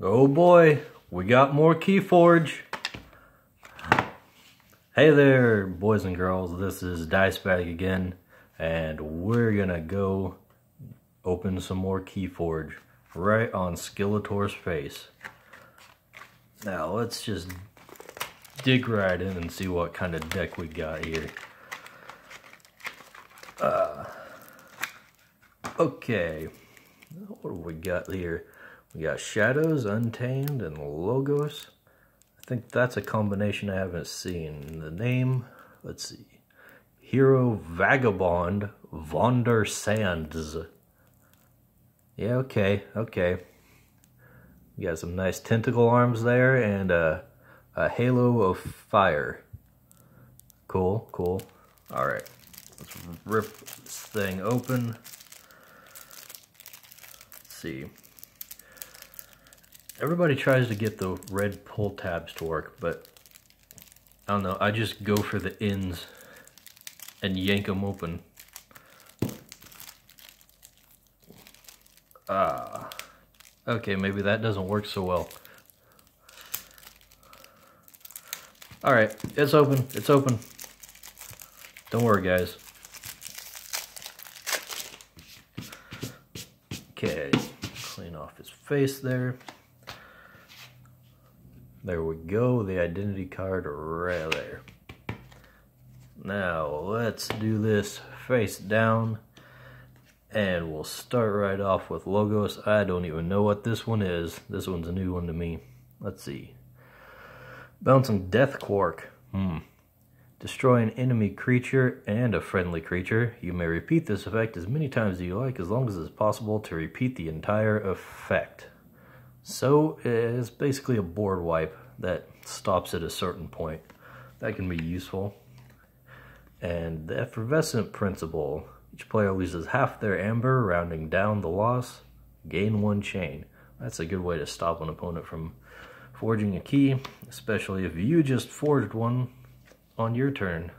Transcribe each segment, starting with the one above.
Oh boy, we got more Keyforge. Hey there, boys and girls, this is Dicebag again, and we're gonna go open some more Keyforge right on Skeletor's face. Now let's just dig right in and see what kind of deck we got here. Okay, what do we got here? We got Shadows, Untamed, and Logos. I think that's a combination I haven't seen. The name, let's see. Hero Vagabond, Vonder Sands. Yeah, okay. You got some nice tentacle arms there and a halo of fire. Cool. Alright, let's rip this thing open. Let's see. Everybody tries to get the red pull tabs to work, but I don't know, I just go for the ends and yank them open. Okay, maybe that doesn't work so well. Alright, it's open. Don't worry, guys. Okay, clean off his face there. There we go, the identity card right there. Now, let's do this face down. And we'll start right off with Logos. I don't even know what this one is. This one's a new one to me. Let's see. Bouncing Death Quark. Destroy an enemy creature and a friendly creature. You may repeat this effect as many times as you like, as long as it's possible to repeat the entire effect. So it's basically a board wipe that stops at a certain point. That can be useful. And the Effervescent Principle. Each player loses half their amber, rounding down the loss. Gain 1 chain. That's a good way to stop an opponent from forging a key, especially if you just forged one on your turn.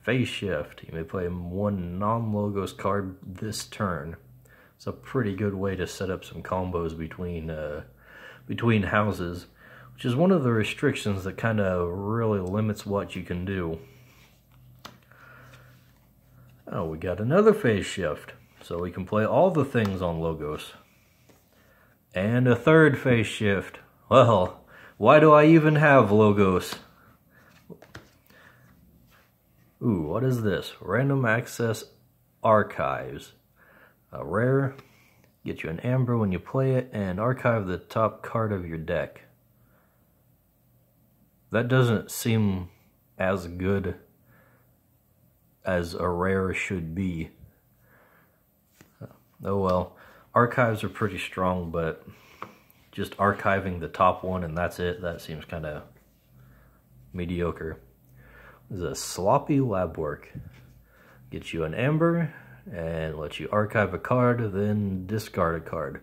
Phase Shift. You may play 1 non-Logos card this turn. It's a pretty good way to set up some combos between houses, which is one of the restrictions that kind of really limits what you can do. Oh, we got another Phase Shift, so we can play all the things on Logos. And a third Phase Shift. Well, why do I even have Logos? Ooh, what is this? Random Access Archives. A rare, get you an amber when you play it, and archive the top card of your deck. That doesn't seem as good as a rare should be. Oh well, archives are pretty strong, but just archiving the top one and that's it, that seems kind of mediocre. This is a Sloppy Lab Work. Gets you an amber and lets you archive a card, then discard a card.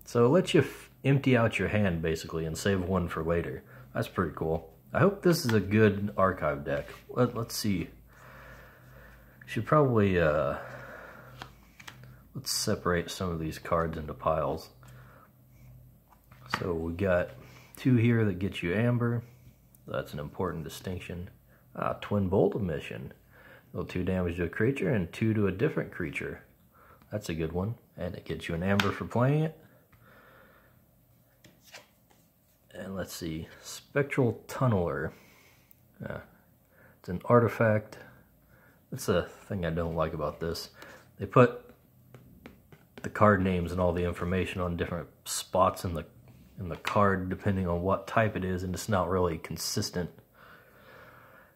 So it lets you empty out your hand basically and save one for later. That's pretty cool. I hope this is a good archive deck. Let's see. Should probably, let's separate some of these cards into piles. So we got 2 here that get you amber. That's an important distinction. Twin Bolt Emission. Deal 2 damage to a creature and 2 to a different creature. That's a good one. And it gets you an amber for playing it. And let's see, Spectral Tunneler. It's an artifact. That's the thing I don't like about this. They put the card names and all the information on different spots in the card depending on what type it is, and it's not really consistent.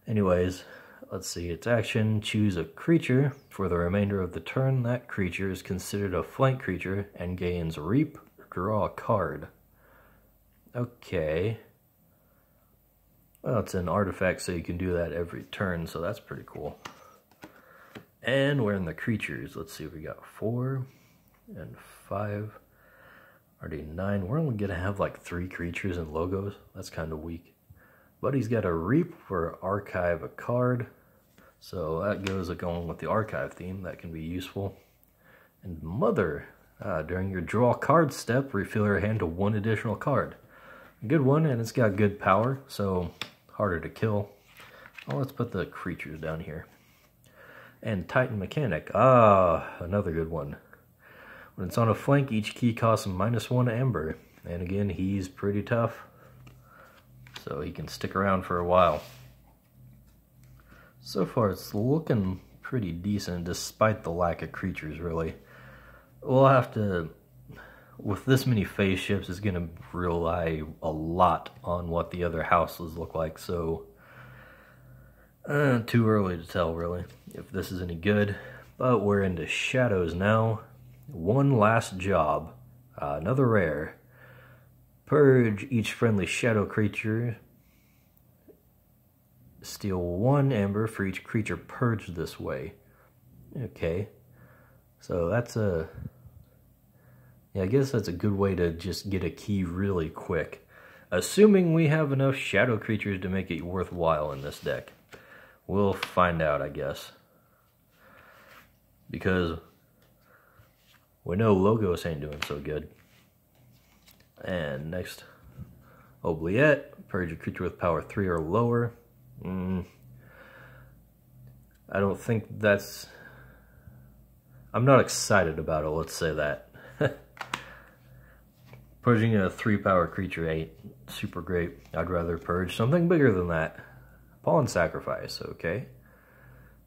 Anyways, let's see, its action, choose a creature. For the remainder of the turn, that creature is considered a flank creature and gains Reap, draw a card. Okay. Well, it's an artifact, so you can do that every turn, so that's pretty cool. And we're in the creatures. Let's see, we got 4 and 5. Already 9. We're only gonna have like 3 creatures and Logos. That's kind of weak. But he's got a Reap for archive a card. So that goes going with the archive theme. That can be useful. And Mother. During your draw card step, refill your hand to 1 additional card. A good one, and it's got good power, so harder to kill. Oh, let's put the creatures down here. And Titan Mechanic. Another good one. When it's on a flank, each key costs -1 amber. And again, he's pretty tough, so he can stick around for a while. So far, it's looking pretty decent, despite the lack of creatures, really. We'll have to, with this many phase ships, it's going to rely a lot on what the other houses look like, so too early to tell, really, if this is any good. But we're into shadows now. One last job, another rare. Purge each friendly shadow creature. Steal 1 amber for each creature purged this way. Okay, so that's a... yeah, I guess that's a good way to just get a key really quick. Assuming we have enough shadow creatures to make it worthwhile in this deck. We'll find out, I guess. Because we know Logos ain't doing so good. And next, Oubliette. Purge a creature with power 3 or lower. I don't think that's... I'm not excited about it, let's say that. Purging a 3 power creature ain't super great. I'd rather purge something bigger than that. Pawn Sacrifice, okay.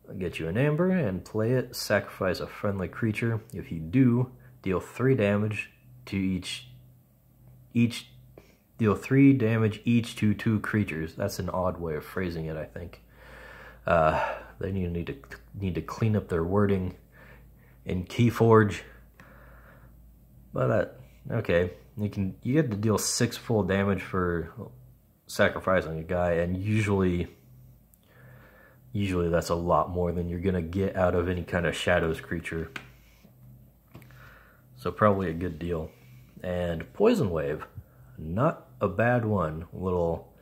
I'll get you an amber and play it. Sacrifice a friendly creature. If you do, deal 3 damage to each deal 3 damage each to 2 creatures. That's an odd way of phrasing it, I think. They need to clean up their wording in Keyforge. But okay, you get to deal 6 full damage for sacrificing a guy, and usually that's a lot more than you're gonna get out of any kind of shadows creature. So probably a good deal. And Poison Wave, not a bad one. Little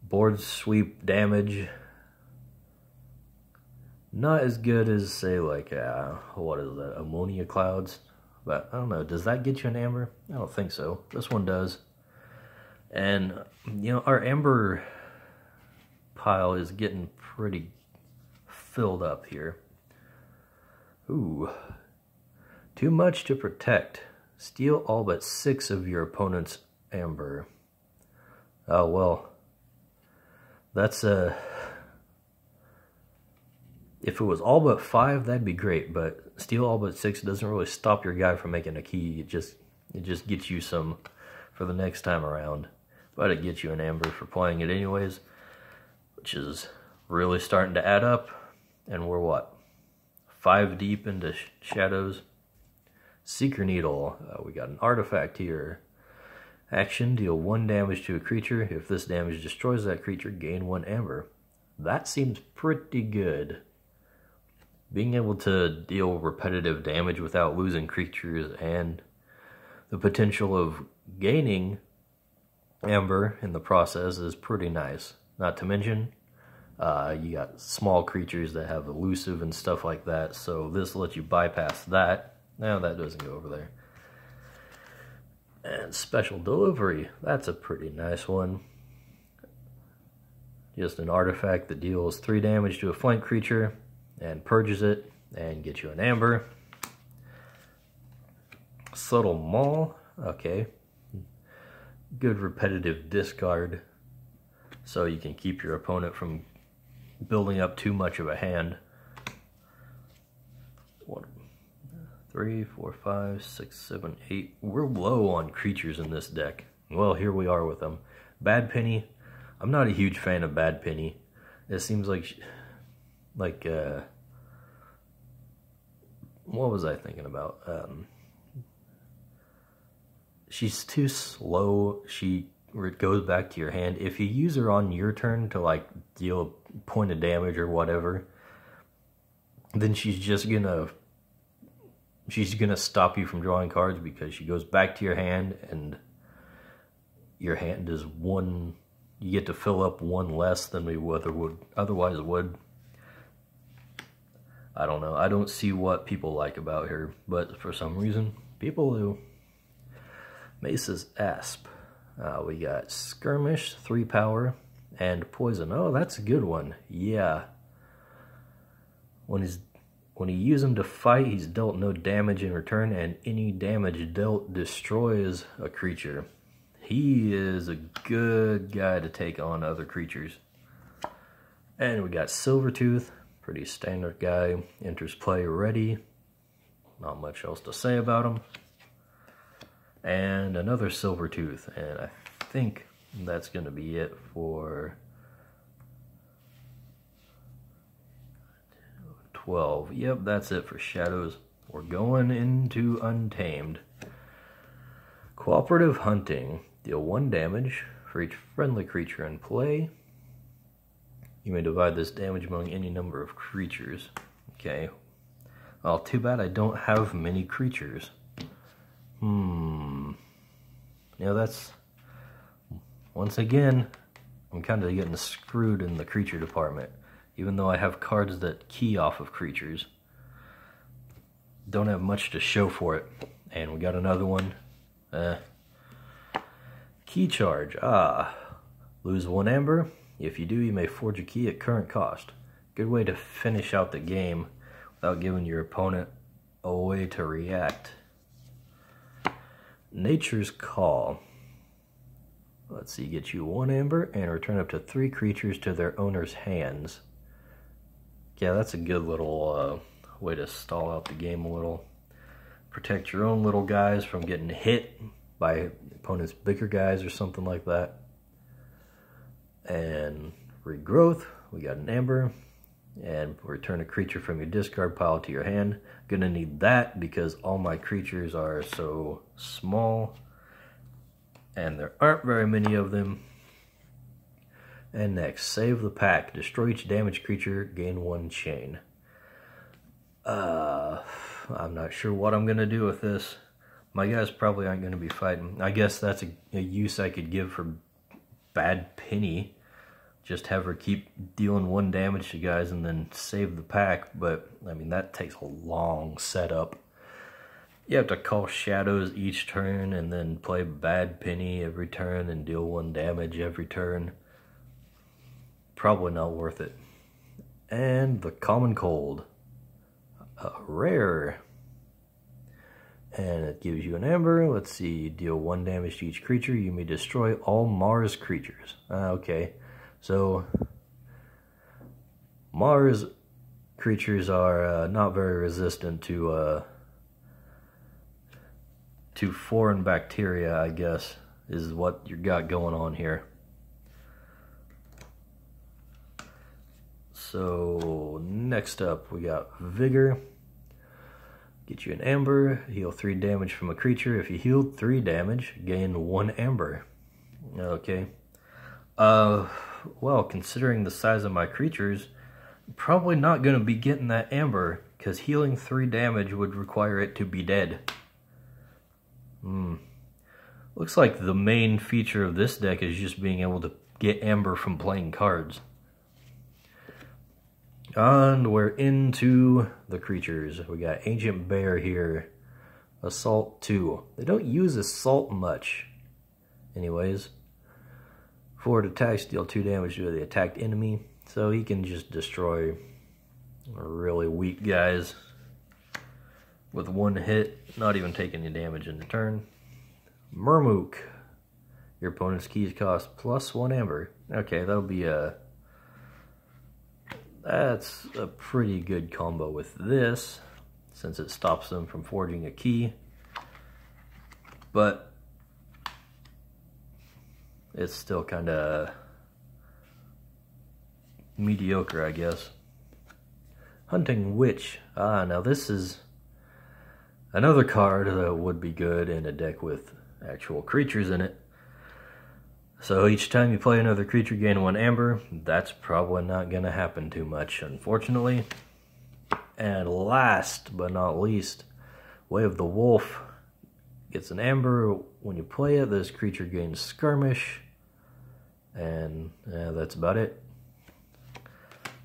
board sweep damage. Not as good as, say, like, what is that, Ammonia Clouds? But, I don't know, does that get you an amber? I don't think so. This one does. And, you know, our amber pile is getting pretty filled up here. Ooh. Too much to protect. Steal all but 6 of your opponent's amber. Oh, well. That's if it was all but 5, that'd be great, but steal all but 6 doesn't really stop your guy from making a key. It just gets you some for the next time around. But it gets you an amber for playing it anyways, which is really starting to add up. And we're what? 5 deep into shadows. Seeker Needle. We got an artifact here. Action, deal 1 damage to a creature. If this damage destroys that creature, gain 1 amber. That seems pretty good. Being able to deal repetitive damage without losing creatures and the potential of gaining amber in the process is pretty nice. Not to mention, you got small creatures that have elusive and stuff like that, so this lets you bypass that. Now that doesn't go over there. And Special Delivery, that's a pretty nice one. Just an artifact that deals 3 damage to a flank creature and purges it and gets you an amber. Subtle Maul, okay. Good repetitive discard, so you can keep your opponent from building up too much of a hand. 1, 3, 4, 5, 6, 7, 8. We're low on creatures in this deck. Well, here we are with them. Bad Penny. I'm not a huge fan of Bad Penny. It seems like what was I thinking about? She's too slow. She goes back to your hand. If you use her on your turn to like deal a point of damage or whatever, then she's gonna stop you from drawing cards because she goes back to your hand, and your hand is 1. You get to fill up 1 less than we otherwise would. I don't know. I don't see what people like about her, but for some reason, people do. Mace's Asp. We got Skirmish, 3 power, and Poison. Oh, that's a good one. Yeah. When you use him to fight, he's dealt no damage in return, and any damage dealt destroys a creature. He is a good guy to take on other creatures. And we got Silvertooth, pretty standard guy, enters play ready. Not much else to say about him. And another Silvertooth, and I think that's going to be it for 12. Yep, that's it for Shadows. We're going into Untamed. Cooperative Hunting. Deal 1 damage for each friendly creature in play. You may divide this damage among any number of creatures. Okay. Well, too bad I don't have many creatures. Yeah, that's... Once again, I'm kind of getting screwed in the creature department. Even though I have cards that key off of creatures. Don't have much to show for it. And we got another one. Key charge. Lose 1 amber. If you do, you may forge a key at current cost. Good way to finish out the game without giving your opponent a way to react. Nature's Call. Let's see, get you 1 amber and return up to 3 creatures to their owner's hands. Yeah, that's a good little way to stall out the game a little. Protect your own little guys from getting hit by opponent's bigger guys or something like that. And Regrowth, we got an amber. And return a creature from your discard pile to your hand. Gonna need that because all my creatures are so small. And there aren't very many of them. And next, Save the Pack. Destroy each damaged creature, gain 1 chain. I'm not sure what I'm gonna do with this. My guys probably aren't gonna be fighting. I guess that's a use I could give for Bad Penny. Just have her keep dealing 1 damage to guys and then save the pack. But, I mean, that takes a long setup. You have to call Shadows each turn and then play Bad Penny every turn and deal 1 damage every turn. Probably not worth it. And the Common Cold. Rare. And it gives you an amber. Let's see, deal 1 damage to each creature. You may destroy all Mars creatures. Okay. So, Mars creatures are not very resistant to foreign bacteria, I guess, is what you got going on here. So, next up, we got Vigor. Get you an amber, heal 3 damage from a creature. If you healed 3 damage, gain 1 amber. Okay. Well, considering the size of my creatures, I'm probably not going to be getting that amber, because healing 3 damage would require it to be dead. Looks like the main feature of this deck is just being able to get amber from playing cards. And we're into the creatures. We got Ancient Bear here. Assault 2. They don't use Assault much. Anyways. Forward attacks deal 2 damage to the attacked enemy. So he can just destroy really weak guys with 1 hit. Not even taking any damage in return. Murmook. Your opponent's keys cost +1 amber. Okay, that'll be a... That's a pretty good combo with this, since it stops them from forging a key. But it's still kind of mediocre, I guess. Hunting Witch. Now this is another card that would be good in a deck with actual creatures in it. So each time you play another creature, gain 1 amber. That's probably not going to happen too much, unfortunately. And last but not least, Way of the Wolf. Gets an amber. When you play it, this creature gains Skirmish. And that's about it.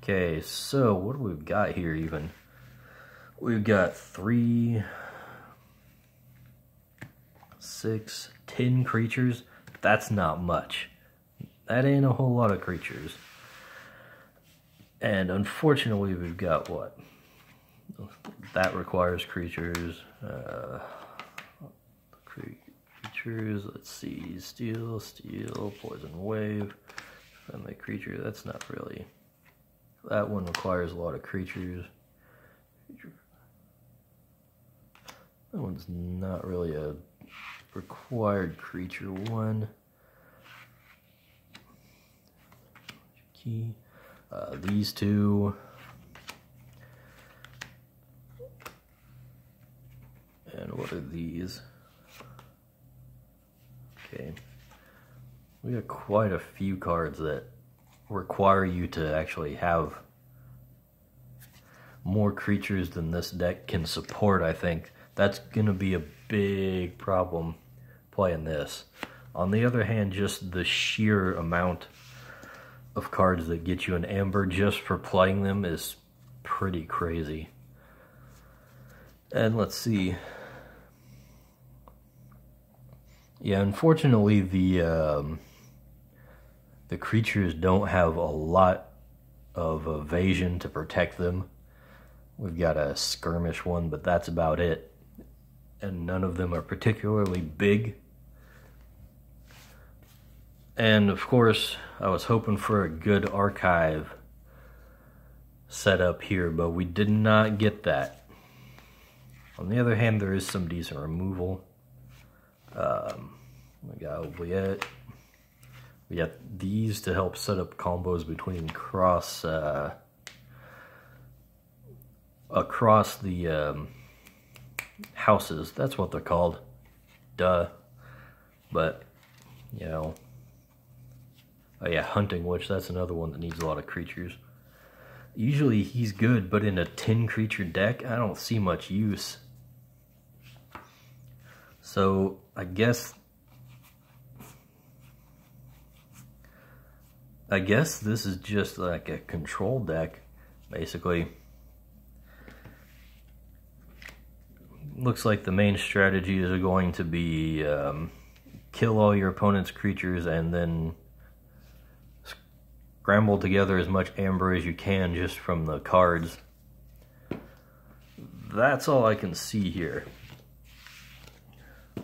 Okay, so what do we got here even? We've got 3, 6, 10 creatures. That's not much. That ain't a whole lot of creatures. And unfortunately, we've got what? That requires creatures. Creatures, let's see. Steel, poison wave. Friendly creature, that's not really. That one requires a lot of creatures. That one's not really a required creature one. Key. These two. And what are these? Okay. We got quite a few cards that require you to actually have more creatures than this deck can support, I think. That's going to be a big problem playing this. On the other hand, just the sheer amount of cards that get you an amber just for playing them is pretty crazy. And let's see. Yeah, unfortunately the creatures don't have a lot of evasion to protect them. We've got a skirmish one, but that's about it. And none of them are particularly big. And of course, I was hoping for a good archive setup here, but we did not get that. On the other hand, there is some decent removal. We got Oubliette. We got these to help set up combos between across the houses. That's what they're called. Duh. But, you know. Oh yeah, Hunting Witch, that's another one that needs a lot of creatures. Usually he's good, but in a 10 creature deck, I don't see much use. So, I guess this is just like a control deck, basically. Looks like the main strategies are going to be kill all your opponent's creatures and then scramble together as much amber as you can just from the cards. That's all I can see here.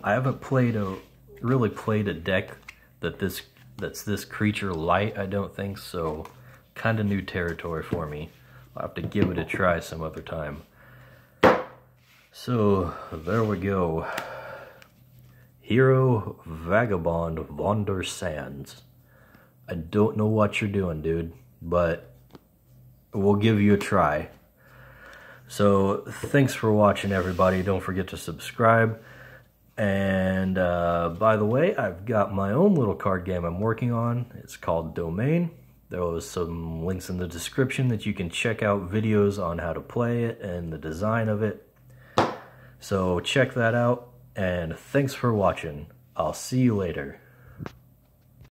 I haven't really played a deck that's this creature light, I don't think, so kind of new territory for me. I'll have to give it a try some other time. So, there we go. Hero Vagabond Vonder Sands. I don't know what you're doing, dude, but we'll give you a try. So, thanks for watching, everybody. Don't forget to subscribe. And, by the way, I've got my own little card game I'm working on. It's called Domain. There was some links in the description that you can check out videos on how to play it and the design of it. So check that out, and thanks for watching. I'll see you later.